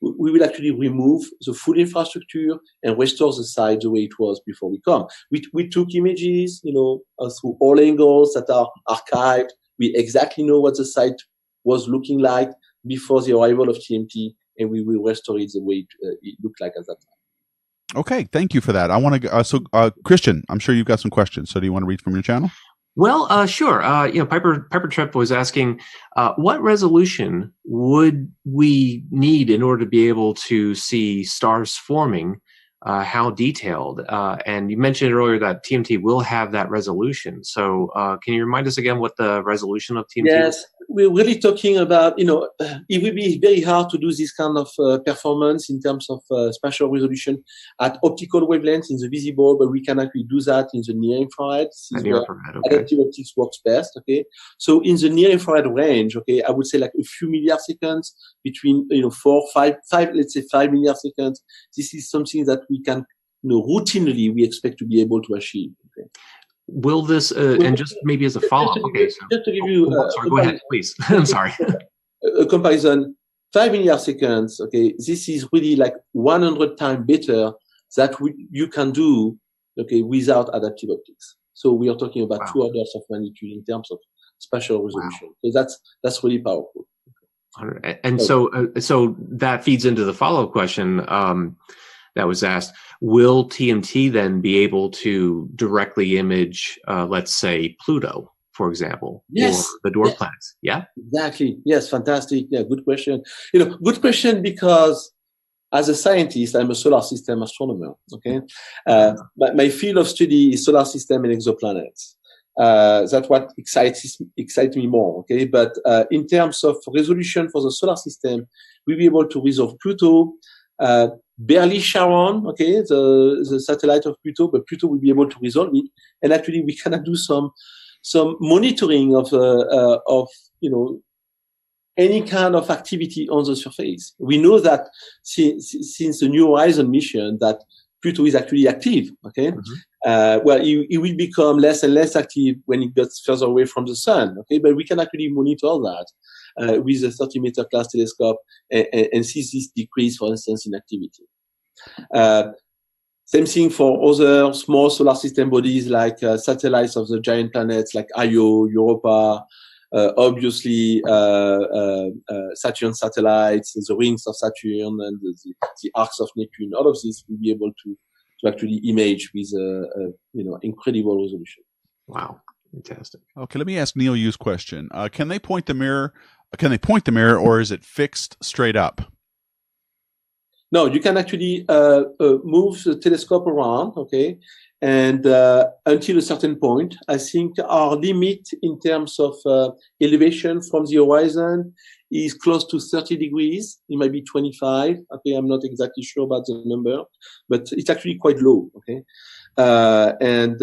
We will actually remove the full infrastructure and restore the site the way it was before we come. We took images, through all angles that are archived. We exactly know what the site was looking like before the arrival of TMT, and we will restore it the way it looked like at that time. Okay, thank you for that. I want to. Christian, I'm sure you've got some questions. So, do you want to read from your channel? Well, sure. Piper Trepp was asking, what resolution would we need in order to be able to see stars forming? How detailed? And you mentioned earlier that TMT will have that resolution. So, can you remind us again what the resolution of TMT is? Yes, we're really talking about, it will be very hard to do this kind of performance in terms of spatial resolution at optical wavelengths in the visible, but we can actually do that in the near infrared. This is where adaptive optics works best. Okay, so in the near infrared range, okay, I would say like a few milliseconds between 5 milliseconds. This is something that we can, routinely we expect to be able to achieve. Okay. Will this, and just maybe as a follow-up, just to give you, sorry, go ahead, please. I'm sorry. A comparison, 5 milliseconds, okay, this is really like 100 times better that you can do, okay, without adaptive optics. So we are talking about 2 orders of magnitude in terms of spatial resolution. So that's really powerful. And so that feeds into the follow-up question that was asked. Will TMT then be able to directly image, let's say, Pluto, for example, yes, or the dwarf planets? Yeah, exactly. Yes, fantastic. Yeah, good question. Good question because as a scientist, I'm a solar system astronomer. Okay, my field of study is solar system and exoplanets. That's what excites me more. Okay, but in terms of resolution for the solar system, we'll be able to resolve Pluto. Barely Charon, okay, the satellite of Pluto, but Pluto will be able to resolve it. And actually, we cannot do some monitoring of any kind of activity on the surface. We know that since the New Horizons mission that Pluto is actually active. Okay, it will become less and less active when it gets further away from the sun. Okay, but we can actually monitor that. With a 30-meter class telescope and see this decrease, for instance, in activity. Same thing for other small solar system bodies like satellites of the giant planets like Io, Europa, obviously Saturn satellites, the rings of Saturn and the arcs of Neptune. All of this will be able to actually image with incredible resolution. Wow, fantastic. Okay, let me ask Neil Yu's question. Can they point the mirror? Or is it fixed straight up? No, you can actually move the telescope around, okay, and until a certain point. I think our limit in terms of elevation from the horizon is close to 30 degrees. It might be 25. Okay, I'm not exactly sure about the number, but it's actually quite low, okay, and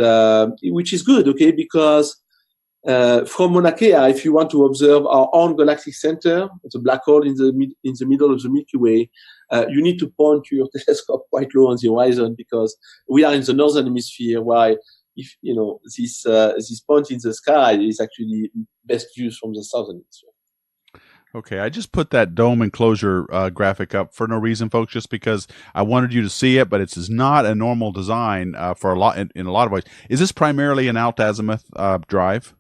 which is good, okay, because from Mauna Kea, if you want to observe our own galactic center, it's a black hole in the middle of the Milky Way, you need to point your telescope quite low on the horizon because we are in the northern hemisphere. Why, if this point in the sky is actually best used from the southern hemisphere. Okay, I just put that dome enclosure graphic up for no reason, folks, just because I wanted you to see it, but it's not a normal design for a lot in a lot of ways. Is this primarily an alt-azimuth drive?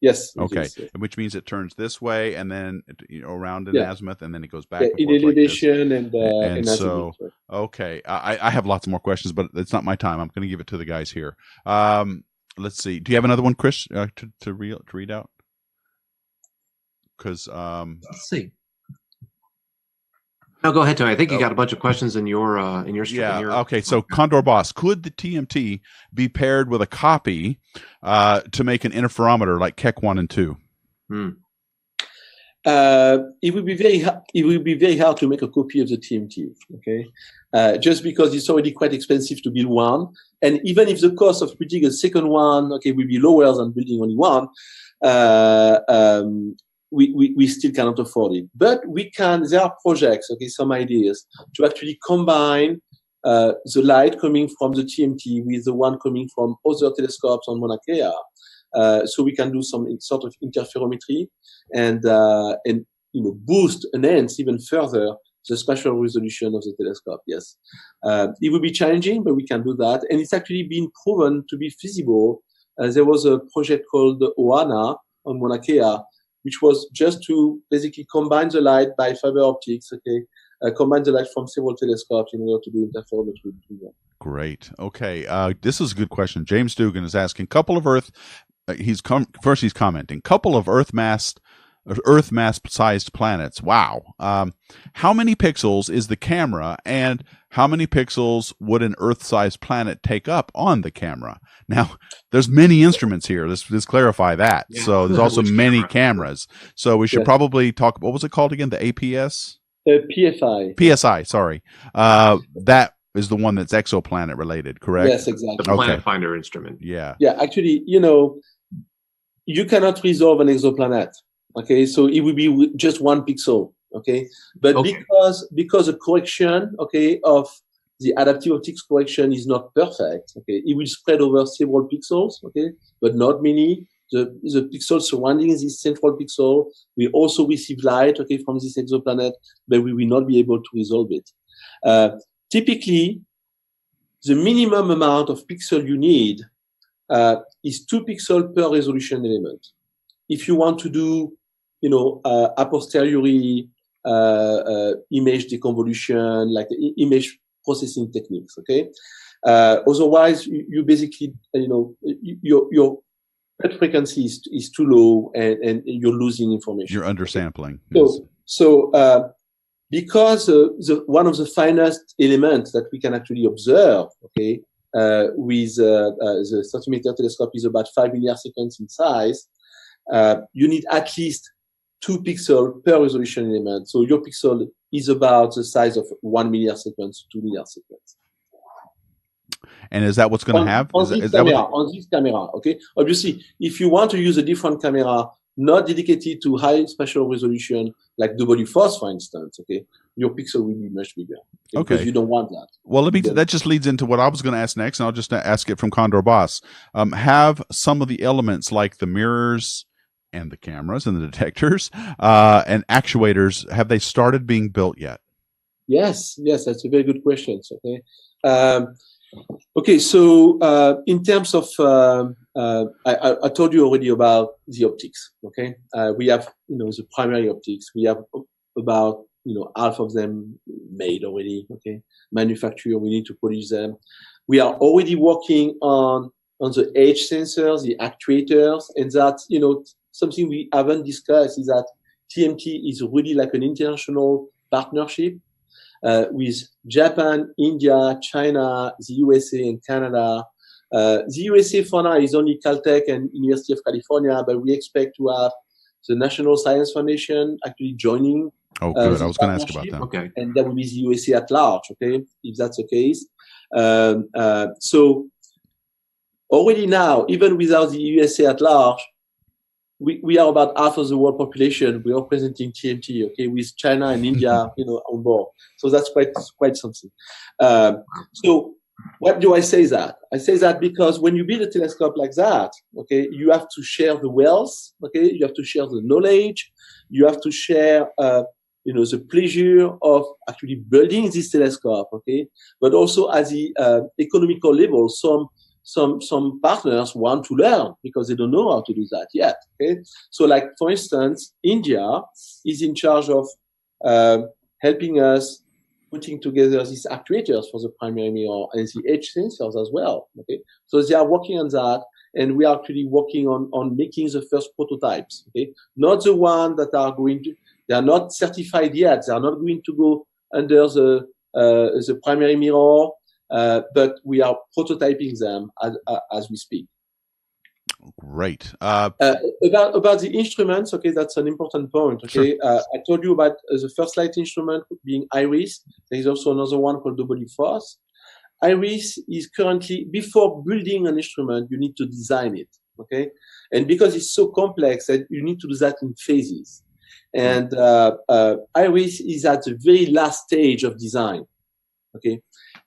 Yes. Okay, yes. Which means it turns this way and then around in azimuth, and then it goes back and in forth elevation like this. and so azimuth. Okay, I have lots more questions, but it's not my time. I'm going to give it to the guys here. Let's see. Do you have another one, Chris, to read out? Because let's see. No, go ahead, Tony. I think you got a bunch of questions in your okay. So Condor Boss, could the TMT be paired with a copy to make an interferometer like Keck 1 and 2? It would be very hard to make a copy of the TMT. Okay, just because it's already quite expensive to build one, and even if the cost of building a second one, okay, will be lower than building only one. we still cannot afford it. But we can. There are projects, okay, some ideas to actually combine the light coming from the TMT with the one coming from other telescopes on Mauna Kea, so we can do some sort of interferometry and boost, enhance even further the spatial resolution of the telescope. Yes, it will be challenging, but we can do that, and it's actually been proven to be feasible. There was a project called OANA on Mauna Kea, which was just to basically combine the light by fiber optics. Okay. Combine the light from several telescopes in order to do interferometry between them. Great. Okay. This is a good question. James Dugan is asking, he's commenting, couple of Earth mass sized planets. Wow. How many pixels is the camera, and how many pixels would an Earth sized planet take up on the camera? Now, there's many instruments here. Let's clarify that. Yeah. So there's also many cameras. So we should probably talk, what was it called again? The APS? PSI. PSI, sorry. That is the one that's exoplanet related, correct? Yes, exactly. The Planet Finder instrument. Yeah. Yeah, actually, you cannot resolve an exoplanet. Okay, so it will be just 1 pixel. Okay, but because the correction, okay, of the adaptive optics correction is not perfect. Okay, it will spread over several pixels. Okay, but not many. The pixel surrounding this central pixel will also receive light, okay, from this exoplanet, but we will not be able to resolve it. Typically, the minimum amount of pixel you need is 2 pixels per resolution element. If you want to do, a posteriori image deconvolution, like image processing techniques, okay? Otherwise, you basically, your frequency is too low, and you're losing information. You're undersampling. So because one of the finest elements that we can actually observe, okay, with the 30-meter telescope is about 5 milliarseconds in size, you need at least 2 pixels per resolution element. So your pixel is about the size of 1 milliarseconds, 2 milliarseconds. And is that what's going to have? On this camera, okay? Obviously, if you want to use a different camera, not dedicated to high spatial resolution, like WFOS, for instance, okay, your pixel will be much bigger. Okay. Because you don't want that. Well, that just leads into what I was going to ask next, and I'll just ask it from Condor Boss. Have some of the elements like the mirrors and the cameras and the detectors and actuators, have they started being built yet? Yes, that's a very good question. Okay. Okay, so in terms of, I told you already about the optics. Okay, we have the primary optics. We have about half of them made already. Okay, manufactured. We need to polish them. We are already working on the edge sensors, the actuators, and that something we haven't discussed is that TMT is really like an international partnership. With Japan, India, China, the USA, and Canada. The USA for now is only Caltech and University of California, but we expect to have the National Science Foundation actually joining. Oh, good. I was going to ask about that. Okay. And that will be the USA at large, okay, if that's the case. So already now, even without the USA at large, we are about half of the world population. We are representing TMT, okay, with China and India, on board. So that's quite something. So what do I say that? I say that because when you build a telescope like that, okay, you have to share the wealth, okay, you have to share the knowledge, you have to share, the pleasure of actually building this telescope, okay, but also at the economical level, some partners want to learn because they don't know how to do that yet. Okay, so like for instance, India is in charge of helping us putting together these actuators for the primary mirror and the edge sensors as well. Okay, so they are working on that, and we are actually working on making the first prototypes. Okay, not the one that are going to, they are not certified yet. They are not going to go under the primary mirror. But we are prototyping them as we speak. Great. About the instruments, okay, that's an important point. Okay, sure. I told you about the first light instrument being IRIS. There is also another one called WFOS. IRIS is currently, before building an instrument, you need to design it. Okay, And because it's so complex that you need to do that in phases. And Iris is at the very last stage of design. Okay.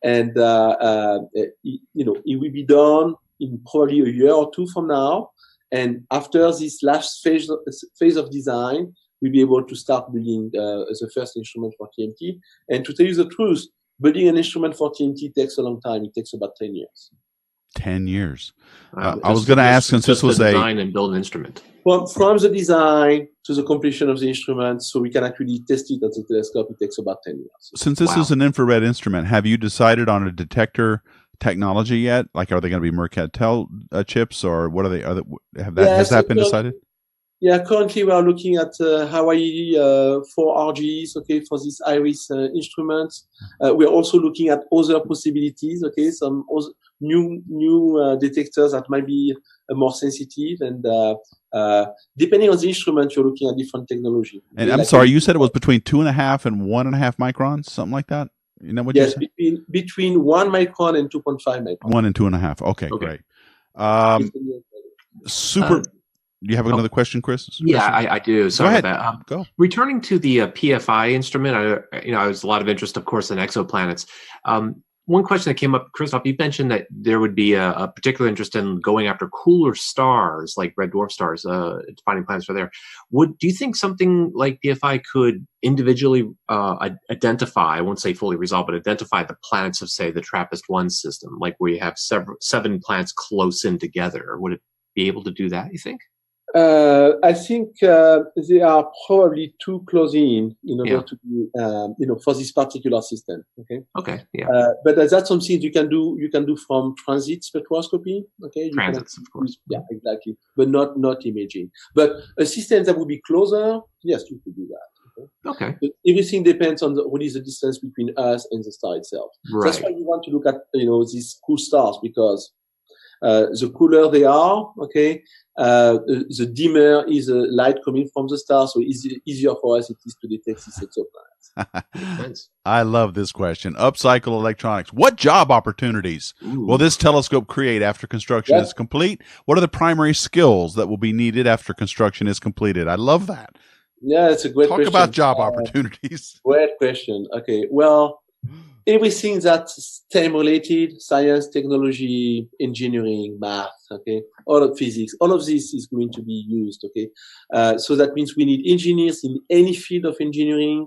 And, it will be done in probably a year or two from now. And after this last phase of design, we'll be able to start building the first instrument for TMT. And to tell you the truth, building an instrument for TMT takes a long time. It takes about 10 years. 10 years. I was going to ask, since this was design and build an instrument. From the design to the completion of the instrument, so we can actually test it at the telescope, it takes about 10 years. Since this is an infrared instrument, have you decided on a detector technology yet? Like, are they going to be Mercatel chips, or what are they? Has that been decided? Yeah, currently we are looking at Hawaii 4RGs, okay, for this Iris instruments. We are also looking at other possibilities, okay, some other new detectors that might be more sensitive, and depending on the instrument, you're looking at different technology. And I'm sorry, you said it was between 2.5 and 1.5 microns, something like that? You know what yes, you said? between 1 micron and 2.5 micron. 1 and 2.5. Okay, great. Super. Do you have another question, Chris? Yeah, I do. Sorry about that. Go. Returning to the PFI instrument, I was a lot of interest, of course, in exoplanets. One question that came up, Christoph, you mentioned that there would be a particular interest in going after cooler stars, like red dwarf stars, finding planets for there. Do you think something like PFI could individually identify, I won't say fully resolve, but identify the planets of, say, the TRAPPIST-1 system, like where you have 7 planets close in together? Would it be able to do that, you think? I think they are probably too close in order to be, for this particular system. Okay. Okay. Yeah. But that's something you can do from transit spectroscopy. Okay. Transits, of course. Yeah, exactly. But not imaging. But a system that would be closer, yes, you could do that. Okay. But everything depends on what is the distance between us and the star itself. Right. That's why we want to look at these cool stars, because the cooler they are, okay, the dimmer is the light coming from the star, so easier for us it is to detect these exoplanets. I love this question. Upcycle electronics. What job opportunities will this telescope create after construction is complete? What are the primary skills that will be needed after construction is completed? I love that. Yeah, it's a great question. Talk about job opportunities. Great question. Okay, well, everything that's STEM related, science, technology, engineering, math, okay, all of physics, all of this is going to be used, okay. So that means we need engineers in any field of engineering,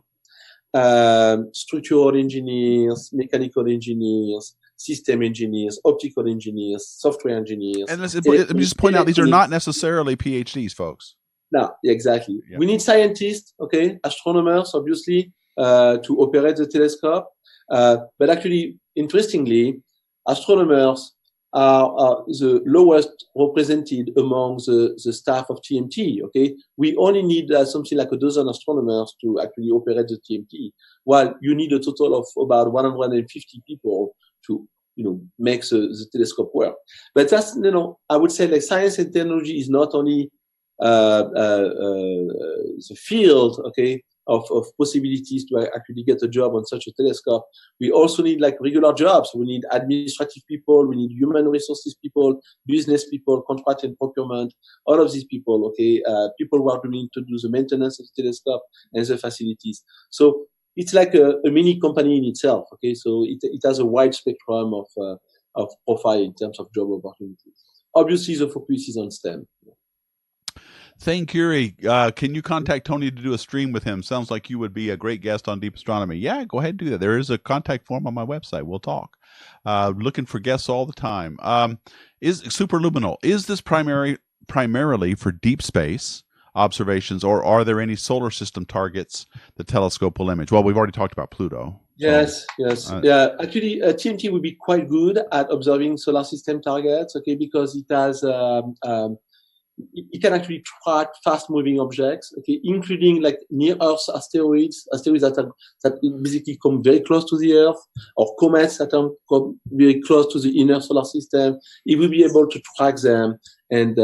structural engineers, mechanical engineers, system engineers, optical engineers, software engineers. And let me just point out, these are not necessarily PhDs, folks. No, exactly. Yeah. We need scientists, okay, astronomers, obviously, to operate the telescope. But actually, interestingly, astronomers are the lowest represented among the staff of TMT. Okay, we only need something like a dozen astronomers to actually operate the TMT, while you need a total of about 150 people to make the telescope work. But that's I would say like science and technology is not only the field, okay, of possibilities to actually get a job on such a telescope. We also need like regular jobs. We need administrative people, we need human resources people, business people, contract and procurement, all of these people, okay, people who are going to do the maintenance of the telescope and the facilities. So it's like a mini company in itself, okay, so it has a wide spectrum of profile in terms of job opportunities. Obviously, the focus is on STEM. Thane Curie, can you contact Tony to do a stream with him? Sounds like you would be a great guest on Deep Astronomy. Yeah, go ahead and do that. There is a contact form on my website. We'll talk. Looking for guests all the time. Is superluminal, is this primarily for deep space observations, or are there any solar system targets the telescope will image? Well, we've already talked about Pluto. Yes. Yeah, actually, TMT will be quite good at observing solar system targets, okay, because it has it can actually track fast-moving objects, okay, including like near-Earth asteroids that basically come very close to the Earth, or comets that come very close to the inner solar system. It will be able to track them and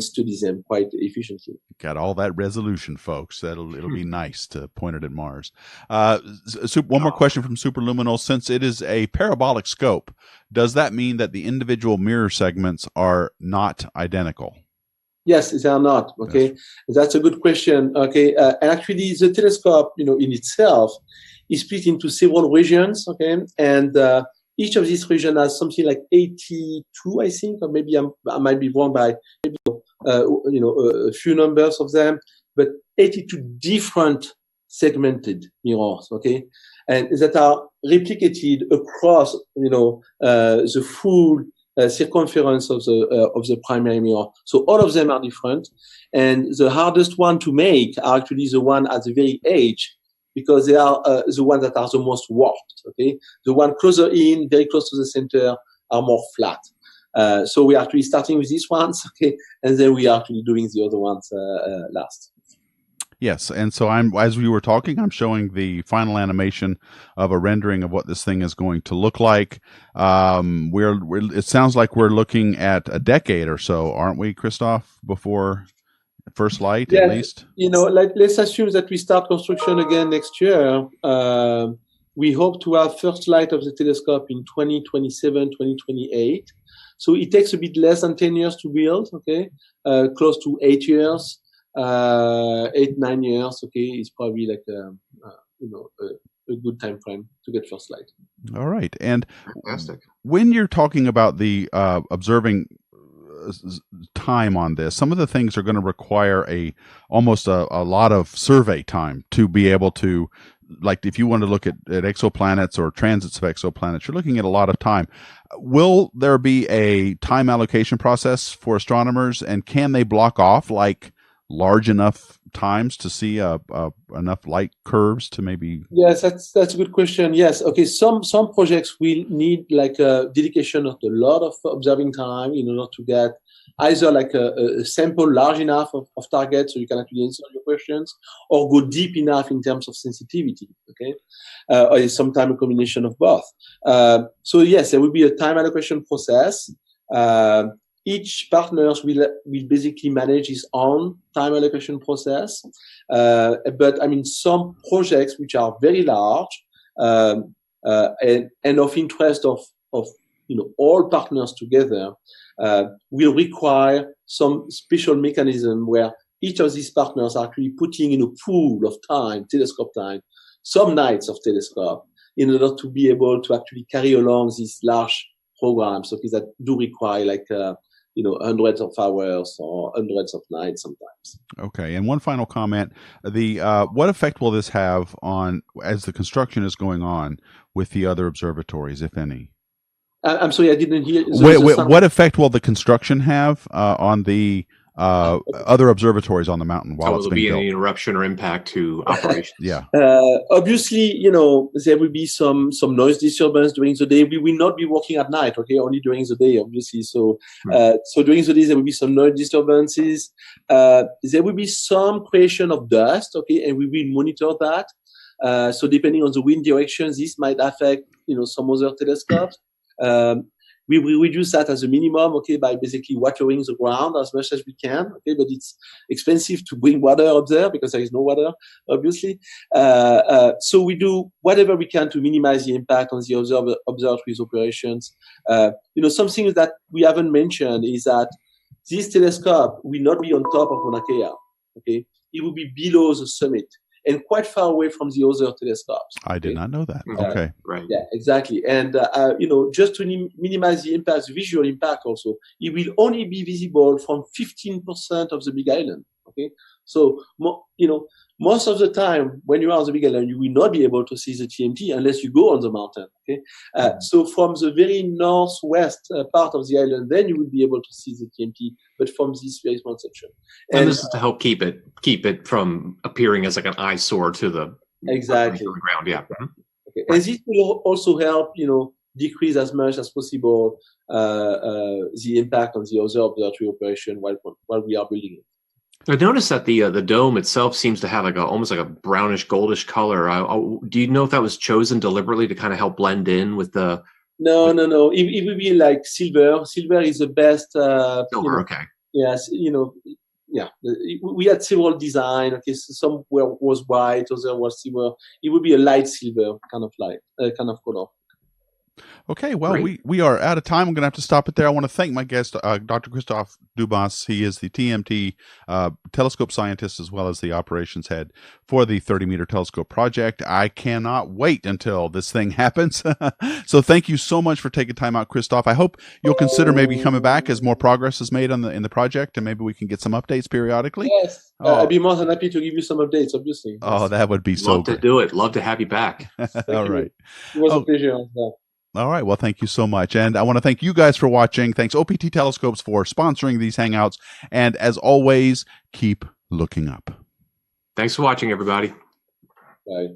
study them quite efficiently. Got all that resolution, folks. It'll be nice to point it at Mars. One more question from Superluminal. Since it is a parabolic scope, does that mean that the individual mirror segments are not identical? Yes, they are not. Okay, that's a good question. Okay, and actually, the telescope, in itself, is split into several regions. Okay, and each of these regions has something like 82, I think, or maybe I might be wrong by a few numbers of them, but 82 different segmented mirrors. Okay, and that are replicated across the full circumference of the primary mirror. So all of them are different, and the hardest one to make are actually the one at the very edge, because they are the ones that are the most warped. Okay, the one closer in, very close to the center, are more flat. So we are actually starting with these ones, okay, and then we are actually doing the other ones last. Yes, and so as we were talking, I'm showing the final animation of a rendering of what this thing is going to look like. It sounds like we're looking at a decade or so, aren't we, Christoph, before first light, at least? Let's assume that we start construction again next year. We hope to have first light of the telescope in 2027, 2028. So it takes a bit less than 10 years to build, okay? Close to 8 years. 8-9 years, okay, is probably like a good time frame to get first light. All right, and fantastic. When you're talking about the observing time on this, some of the things are going to require almost a lot of survey time to be able to, like if you want to look at exoplanets or transits of exoplanets, you're looking at a lot of time. Will there be a time allocation process for astronomers, and can they block off like large enough times to see enough light curves to maybe? Yes, that's a good question. Yes, okay. Some projects will need like a dedication of a lot of observing time in order to get either like a sample large enough of target so you can actually answer your questions, or go deep enough in terms of sensitivity. Okay, or sometimes a combination of both. So yes, there will be a time allocation process. Each partners will basically manage his own time allocation process. But I mean, some projects which are very large and of interest of all partners together will require some special mechanism where each of these partners are actually putting in a pool of time, telescope time, some nights of telescope, in order to be able to actually carry along these large programs, okay, that do require like hundreds of hours or hundreds of nights sometimes. Okay, and one final comment: what effect will this have on as the construction is going on with the other observatories, if any? I'm sorry, I didn't hear. What effect will the construction have on the other observatories on the mountain while it's being built? Will there be any interruption or impact to operations? Yeah. Obviously, there will be some noise disturbance during the day. We will not be working at night, okay? Only during the day, obviously. So, so during the day there will be some noise disturbances. There will be some creation of dust, okay, and we will monitor that. So depending on the wind direction, this might affect, some other telescopes. We will reduce that as a minimum, okay, by basically watering the ground as much as we can, okay, but it's expensive to bring water up there because there is no water, obviously. So we do whatever we can to minimize the impact on the observatory's operations. Something that we haven't mentioned is that this telescope will not be on top of Mauna Kea, okay? It will be below the summit and quite far away from the other telescopes. I did not know that. Okay. Right. Yeah, exactly. And, just to minimize the impact, the visual impact also, it will only be visible from 15% of the Big Island. Okay. So, most of the time when you are on the Big Island, you will not be able to see the TMT unless you go on the mountain. Okay. So from the very northwest part of the island, then you will be able to see the TMT, but from this very small section. And this is to help keep it from appearing as like an eyesore to the exactly ground. Yeah. Mm-hmm. Okay. And this will also help, decrease as much as possible the impact on the other observatory operation while we are building it. I noticed that the dome itself seems to have like almost like a brownish goldish color. Do you know if that was chosen deliberately to kind of help blend in with the? No. It will be like silver. Silver is the best. Silver, okay. Yes, yeah. We had several designs. Okay, so some was white, other was silver. It would be a light silver kind of color. Okay, well, Great. we are out of time. I'm going to have to stop it there. I want to thank my guest, Dr. Christophe Dubas. He is the TMT telescope scientist as well as the operations head for the 30-meter telescope project. I cannot wait until this thing happens. So thank you so much for taking time out, Christophe. I hope you'll consider maybe coming back as more progress is made in the project, and maybe we can get some updates periodically. Yes, I'd be more than happy to give you some updates, obviously. Oh, that would be so Love to great. do it. Love to have you back. All right. It was a pleasure. All right. Well, thank you so much. And I want to thank you guys for watching. Thanks OPT Telescopes for sponsoring these Hangouts. And as always, keep looking up. Thanks for watching, everybody. Bye.